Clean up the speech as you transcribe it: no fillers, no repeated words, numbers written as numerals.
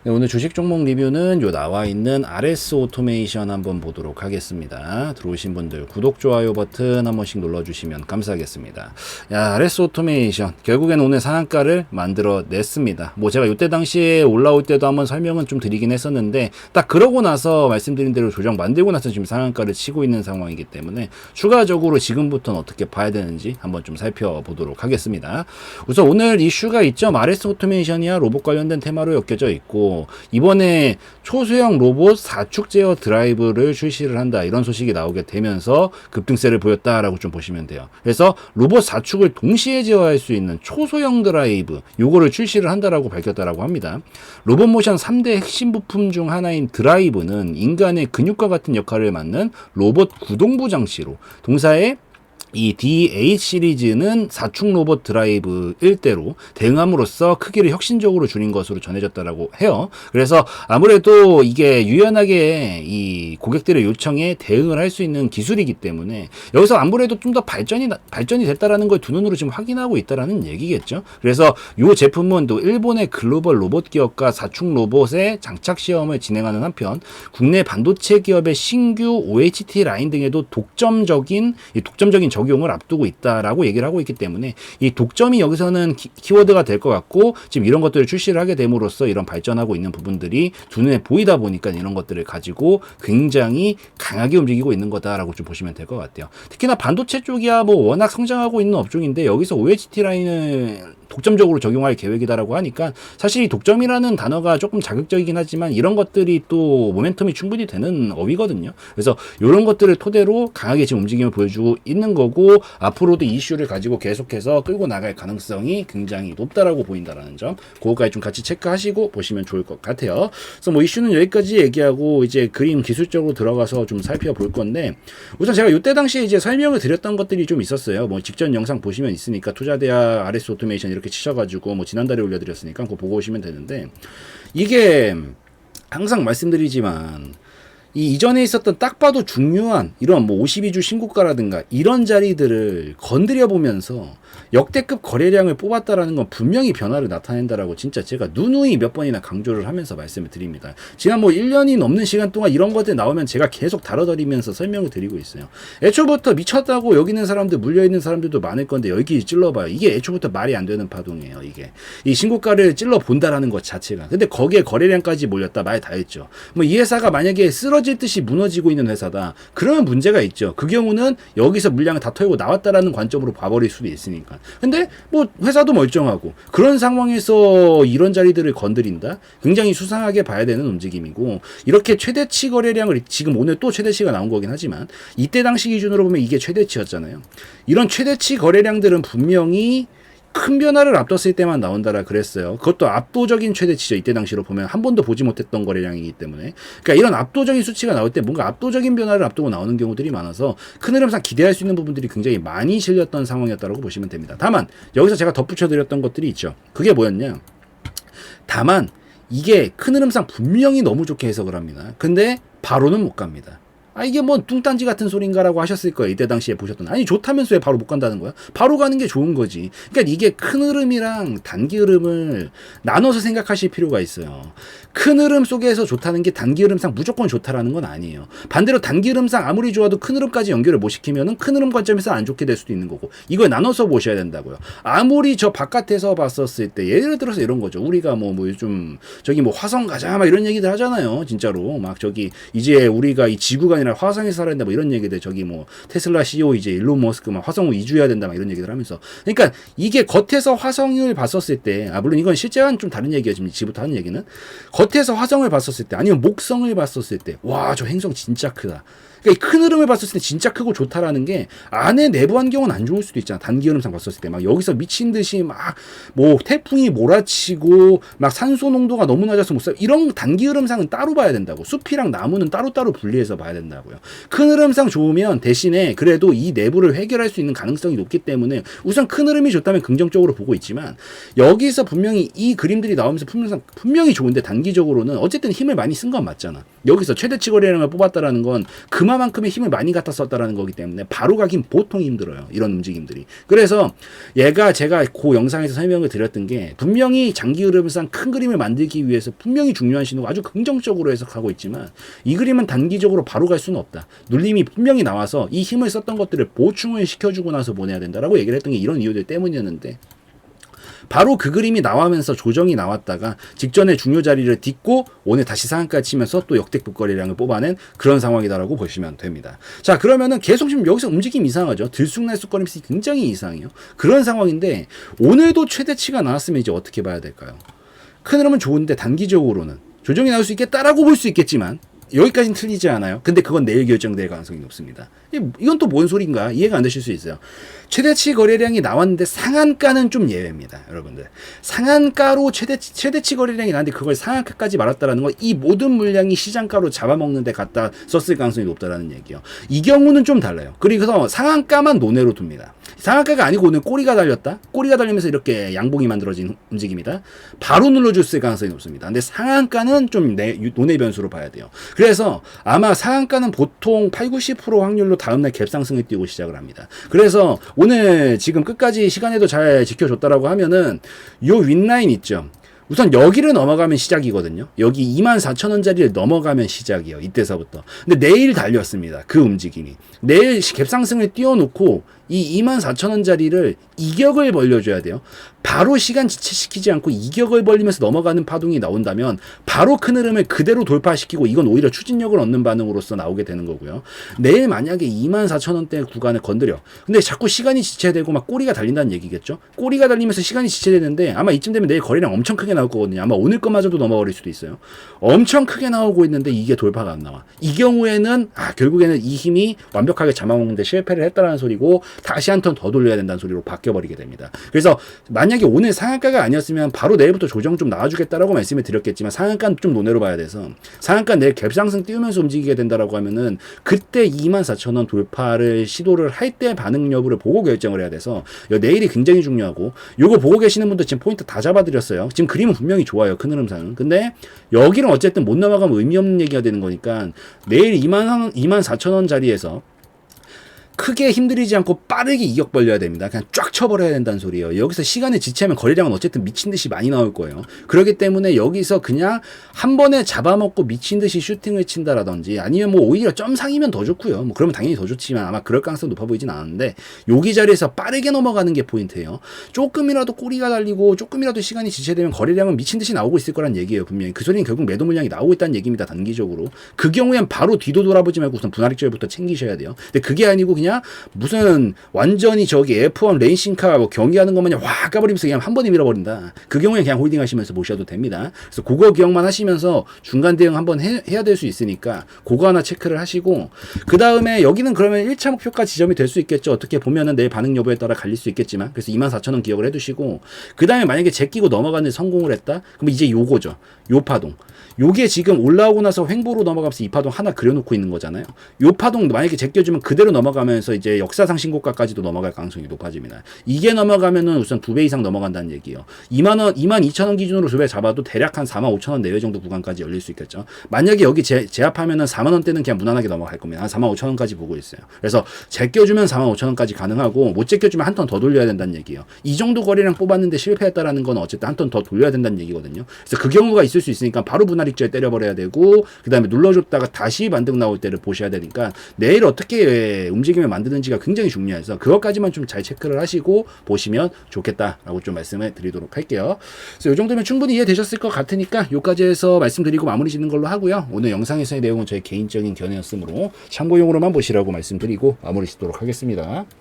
네, 오늘 주식 종목 리뷰는 요 나와 있는 RS 오토메이션 한번 보도록 하겠습니다. 들어오신 분들 구독, 좋아요 버튼 한 번씩 눌러주시면 감사하겠습니다. 야, RS 오토메이션 결국엔 오늘 상한가를 만들어 냈습니다. 뭐 제가 이때 당시에 올라올 때도 한번 설명은 좀 드리긴 했었는데 딱 그러고 나서 말씀드린 대로 조정 만들고 나서 지금 상한가를 치고 있는 상황이기 때문에 추가적으로 지금부터는 어떻게 봐야 되는지 한번 좀 살펴보도록 하겠습니다. 우선 오늘 이슈가 있죠. RS 오토메이션이야 로봇 관련된 테마로 엮여져 있고 이번에 초소형 로봇 4축 제어 드라이브를 출시를 한다 이런 소식이 나오게 되면서 급등세를 보였다라고 좀 보시면 돼요. 그래서 로봇 4축을 동시에 제어할 수 있는 초소형 드라이브 요거를 출시를 한다라고 밝혔다라고 합니다. 로봇모션 3대 핵심 부품 중 하나인 드라이브는 인간의 근육과 같은 역할을 맡는 로봇 구동부 장치로 동사의 이 D8 시리즈는 4축 로봇 드라이브 1대로 대응함으로써 크기를 혁신적으로 줄인 것으로 전해졌다라고 해요. 그래서 아무래도 이게 유연하게 이 고객들의 요청에 대응을 할 수 있는 기술이기 때문에 여기서 아무래도 좀 더 발전이 됐다라는 걸 두 눈으로 지금 확인하고 있다라는 얘기겠죠. 그래서 이 제품은 또 일본의 글로벌 로봇 기업과 4축 로봇의 장착 시험을 진행하는 한편 국내 반도체 기업의 신규 OHT 라인 등에도 독점적인 적용을 앞두고 있다라고 얘기를 하고 있기 때문에 이 독점이 여기서는 키워드가 될 것 같고 지금 이런 것들을 출시를 하게 됨으로써 이런 발전하고 있는 부분들이 두 눈에 보이다 보니까 이런 것들을 가지고 굉장히 강하게 움직이고 있는 거다라고 좀 보시면 될 것 같아요. 특히나 반도체 쪽이야 뭐 워낙 성장하고 있는 업종인데 여기서 OHT 라인을 독점적으로 적용할 계획이다라고 하니까 사실 이 독점이라는 단어가 조금 자극적이긴 하지만 이런 것들이 또 모멘텀이 충분히 되는 업이거든요. 그래서 이런 것들을 토대로 강하게 지금 움직임을 보여주고 있는 거고 앞으로도 이슈를 가지고 계속해서 끌고 나갈 가능성이 굉장히 높다라고 보인다라는 점 그거까지 좀 같이 체크하시고 보시면 좋을 것 같아요. 그래서 뭐 이슈는 여기까지 얘기하고 이제 그림 기술적으로 들어가서 좀 살펴볼 건데 우선 제가 이때 당시에 이제 설명을 드렸던 것들이 좀 있었어요. 뭐 직전 영상 보시면 있으니까 투자대학 RS 오토메이션 이렇게 치셔가지고 뭐 지난달에 올려드렸으니까 그거 보고 오시면 되는데 이게 항상 말씀드리지만 이 이전에 있었던 딱 봐도 중요한 이런 뭐 52주 신고가라든가 이런 자리들을 건드려 보면서 역대급 거래량을 뽑았다라는 건 분명히 변화를 나타낸다라고 진짜 제가 누누이 몇 번이나 강조를 하면서 말씀을 드립니다. 지난 뭐 1년이 넘는 시간 동안 이런 것들 나오면 제가 계속 다뤄드리면서 설명을 드리고 있어요. 애초부터 미쳤다고 여기 있는 사람들 물려있는 사람들도 많을 건데 여기 찔러봐요. 이게 애초부터 말이 안 되는 파동이에요. 이게 이 신고가를 찔러본다라는 것 자체가. 근데 거기에 거래량까지 몰렸다 말 다 했죠. 뭐 이 회사가 만약에 쓰러질 듯이 무너지고 있는 회사다. 그러면 문제가 있죠. 그 경우는 여기서 물량을 다 털고 나왔다라는 관점으로 봐버릴 수도 있으니까. 근데 뭐 회사도 멀쩡하고 그런 상황에서 이런 자리들을 건드린다? 굉장히 수상하게 봐야 되는 움직임이고 이렇게 최대치 거래량을 지금 오늘 또 최대치가 나온 거긴 하지만 이때 당시 기준으로 보면 이게 최대치였잖아요. 이런 최대치 거래량들은 분명히 큰 변화를 앞뒀을 때만 나온다라 그랬어요. 그것도 압도적인 최대치죠. 이때 당시로 보면 한 번도 보지 못했던 거래량이기 때문에. 그러니까 이런 압도적인 수치가 나올 때 뭔가 압도적인 변화를 앞두고 나오는 경우들이 많아서 큰 흐름상 기대할 수 있는 부분들이 굉장히 많이 실렸던 상황이었다고 보시면 됩니다. 다만 여기서 제가 덧붙여 드렸던 것들이 있죠. 그게 뭐였냐? 다만 이게 큰 흐름상 분명히 너무 좋게 해석을 합니다. 근데 바로는 못 갑니다. 아 이게 뭐 뚱딴지 같은 소린가라고 하셨을 거예요. 이때 당시에 보셨던. 아니 좋다면서 왜 바로 못 간다는 거야? 바로 가는 게 좋은 거지. 그러니까 이게 큰 흐름이랑 단기 흐름을 나눠서 생각하실 필요가 있어요. 큰 흐름 속에서 좋다는 게 단기 흐름상 무조건 좋다라는 건 아니에요. 반대로 단기 흐름상 아무리 좋아도 큰 흐름까지 연결을 못 시키면은 큰 흐름 관점에서 안 좋게 될 수도 있는 거고 이걸 나눠서 보셔야 된다고요. 아무리 저 바깥에서 봤었을 때 예를 들어서 이런 거죠. 우리가 뭐 요즘 저기 뭐 화성 가자 막 이런 얘기들 하잖아요. 진짜로 막 저기 이제 우리가 이 지구가 아니라 화성에서 살아야 된다 뭐 이런 얘기들 저기 뭐 테슬라 CEO 이제 일론 머스크 막 화성으로 이주해야 된다 막 이런 얘기들 하면서 그러니까 이게 겉에서 화성을 봤었을 때 물론 이건 실제와는 좀 다른 얘기예요. 지금부터 하는 얘기는 겉에서 화성을 봤었을 때 아니면 목성을 봤었을 때 와 저 행성 진짜 크다. 그러니까 큰 흐름을 봤었을 때 진짜 크고 좋다라는 게 안에 내부 환경은 안 좋을 수도 있잖아. 단기 흐름상 봤었을 때 막 여기서 미친 듯이 막 뭐 태풍이 몰아치고 막 산소 농도가 너무 낮아서 못 살 이런 단기 흐름상은 따로 봐야 된다고. 숲이랑 나무는 따로따로 분리해서 봐야 된다. 된다고요. 큰 흐름상 좋으면 대신에 그래도 이 내부를 해결할 수 있는 가능성이 높기 때문에 우선 큰 흐름이 좋다면 긍정적으로 보고 있지만 여기서 분명히 이 그림들이 나오면서 분명히 좋은데 단기적으로는 어쨌든 힘을 많이 쓴 건 맞잖아. 여기서 최대치 거래량을 뽑았다라는 건 그만큼의 힘을 많이 갖다 썼다라는 거기 때문에 바로 가긴 보통 힘들어요. 이런 움직임들이. 그래서 제가 그 영상에서 설명을 드렸던 게 분명히 장기 흐름상 큰 그림을 만들기 위해서 분명히 중요한 신호가 아주 긍정적으로 해석하고 있지만 이 그림은 단기적으로 바로 갈 수는 없다. 눌림이 분명히 나와서 이 힘을 썼던 것들을 보충을 시켜주고 나서 보내야 된다라고 얘기를 했던 게 이런 이유들 때문이었는데 바로 그 그림이 나오면서 조정이 나왔다가 직전에 중요 자리를 딛고 오늘 다시 상한가 치면서 또 역대급 거래량을 뽑아낸 그런 상황이다라고 보시면 됩니다. 자, 그러면은 계속 지금 여기서 움직임 이상하죠. 들쑥날쑥거리면서 굉장히 이상해요. 그런 상황인데 오늘도 최대치가 나왔으면 이제 어떻게 봐야 될까요? 큰 흐름은 좋은데 단기적으로는 조정이 나올 수 있겠다라고 볼 수 있겠지만 여기까지는 틀리지 않아요. 근데 그건 내일 결정될 가능성이 높습니다. 이건 또 뭔 소린가 이해가 안 되실 수 있어요. 최대치 거래량이 나왔는데 상한가는 좀 예외입니다. 여러분들. 상한가로 최대치 거래량이 나왔는데 그걸 상한가까지 말았다라는 건 이 모든 물량이 시장가로 잡아먹는 데 갖다 썼을 가능성이 높다라는 얘기예요. 이 경우는 좀 달라요. 그래서 상한가만 논외로 둡니다. 상한가가 아니고 오늘 꼬리가 달렸다? 꼬리가 달리면서 이렇게 양봉이 만들어진 움직임이다? 바로 눌러줬을 가능성이 높습니다. 근데 상한가는 좀 논외 변수로 봐야 돼요. 그래서 아마 상한가는 보통 80-90% 확률로 다음날 갭상승을 띄고 시작을 합니다. 그래서 오늘 지금 끝까지 시간에도 잘 지켜줬다라고 하면은 요 윗라인 있죠. 우선 여기를 넘어가면 시작이거든요. 여기 24,000원짜리를 넘어가면 시작이에요. 이때서부터. 근데 내일 달렸습니다. 그 움직임이. 내일 갭상승을 띄워놓고 이 24,000원짜리를 이격을 벌려줘야 돼요. 바로 시간 지체시키지 않고 이격을 벌리면서 넘어가는 파동이 나온다면 바로 큰 흐름을 그대로 돌파시키고 이건 오히려 추진력을 얻는 반응으로서 나오게 되는 거고요. 내일 만약에 24,000원대 구간을 건드려. 근데 자꾸 시간이 지체되고 막 꼬리가 달린다는 얘기겠죠. 꼬리가 달리면서 시간이 지체되는데 아마 이쯤 되면 내일 거래량 엄청 크게 나올 거거든요. 아마 오늘 것마저도 넘어버릴 수도 있어요. 엄청 크게 나오고 있는데 이게 돌파가 안 나와. 이 경우에는 결국에는 이 힘이 완벽하게 잡아먹는데 실패를 했다라는 소리고 다시 한 턴 더 돌려야 된다는 소리로 바뀌어버리게 됩니다. 그래서 만약에 오늘 상한가가 아니었으면 바로 내일부터 조정 좀 나와주겠다라고 말씀을 드렸겠지만 상한가는 좀 논외로 봐야 돼서 상한가 내일 갭상승 띄우면서 움직이게 된다라고 하면은 그때 24,000원 돌파를 시도를 할 때 반응 여부를 보고 결정을 해야 돼서 내일이 굉장히 중요하고 요거 보고 계시는 분들 지금 포인트 다 잡아드렸어요. 지금 그림은 분명히 좋아요. 큰 흐름상은. 근데 여기는 어쨌든 못 넘어가면 의미 없는 얘기가 되는 거니까 내일 24,000원 자리에서 크게 힘들이지 않고 빠르게 이격 벌려야 됩니다. 그냥 쫙 쳐버려야 된다는 소리예요. 여기서 시간을 지체하면 거래량은 어쨌든 미친 듯이 많이 나올 거예요. 그렇기 때문에 여기서 그냥 한 번에 잡아먹고 미친 듯이 슈팅을 친다라든지 아니면 뭐 오히려 점상이면 더 좋고요. 뭐 그러면 당연히 더 좋지만 아마 그럴 가능성이 높아 보이진 않았는데 여기 자리에서 빠르게 넘어가는 게 포인트예요. 조금이라도 꼬리가 달리고 조금이라도 시간이 지체되면 거래량은 미친 듯이 나오고 있을 거란 얘기예요. 분명히 그 소리는 결국 매도 물량이 나오고 있다는 얘기입니다. 단기적으로. 그 경우엔 바로 뒤도 돌아보지 말고 우선 분할익절부터 챙기셔야 돼요. 근데 그게 아니고 그냥 무슨 완전히 저기 F1 레이싱카 뭐 경기하는 것만 확 까버리면서 그냥 한 번에 밀어버린다. 그 경우에 그냥 홀딩 하시면서 보셔도 됩니다. 그래서 그거 기억만 하시면서 중간 대응 한번 해야 될 수 있으니까 그거 하나 체크를 하시고 그 다음에 여기는 그러면 1차 목표가 지점이 될 수 있겠죠. 어떻게 보면은 내일 반응 여부에 따라 갈릴 수 있겠지만 그래서 24,000원 기억을 해두시고 그 다음에 만약에 제끼고 넘어가는 성공을 했다. 그럼 이제 요거죠. 요 파동. 요게 지금 올라오고 나서 횡보로 넘어가면서 이 파동 하나 그려놓고 있는 거잖아요. 요 파동 만약에 제껴주면 그대로 넘어가면서 이제 역사상 신고가까지도 넘어갈 가능성이 높아집니다. 이게 넘어가면은 우선 2배 이상 넘어간다는 얘기예요. 22,000원 기준으로 2배 잡아도 대략 한 45,000원 내외 정도 구간까지 열릴 수 있겠죠. 만약에 여기 제압하면은 40,000원대는 그냥 무난하게 넘어갈 겁니다. 한 45,000원까지 보고 있어요. 그래서 제껴주면 45,000원까지 가능하고 못 제껴주면 한 턴 더 돌려야 된다는 얘기예요. 이 정도 거래량 뽑았는데 실패했다라는 건 어쨌든 한 턴 더 돌려야 된다는 얘기거든요. 그래서 그 경우가 있을 수 있으니까 바로 분할익절 때려버려야 되고 그 다음에 눌러줬다가 다시 반등 나올 때를 보셔야 되니까 내일 어떻게 움직임을 만드는지가 굉장히 중요해서 그것까지만 좀 잘 체크를 하시고 보시면 좋겠다라고 좀 말씀을 드리도록 할게요. 그래서 이 정도면 충분히 이해되셨을 것 같으니까 여기까지 해서 말씀드리고 마무리 짓는 걸로 하고요. 오늘 영상에서의 내용은 저의 개인적인 견해였으므로 참고용으로만 보시라고 말씀드리고 마무리 짓도록 하겠습니다.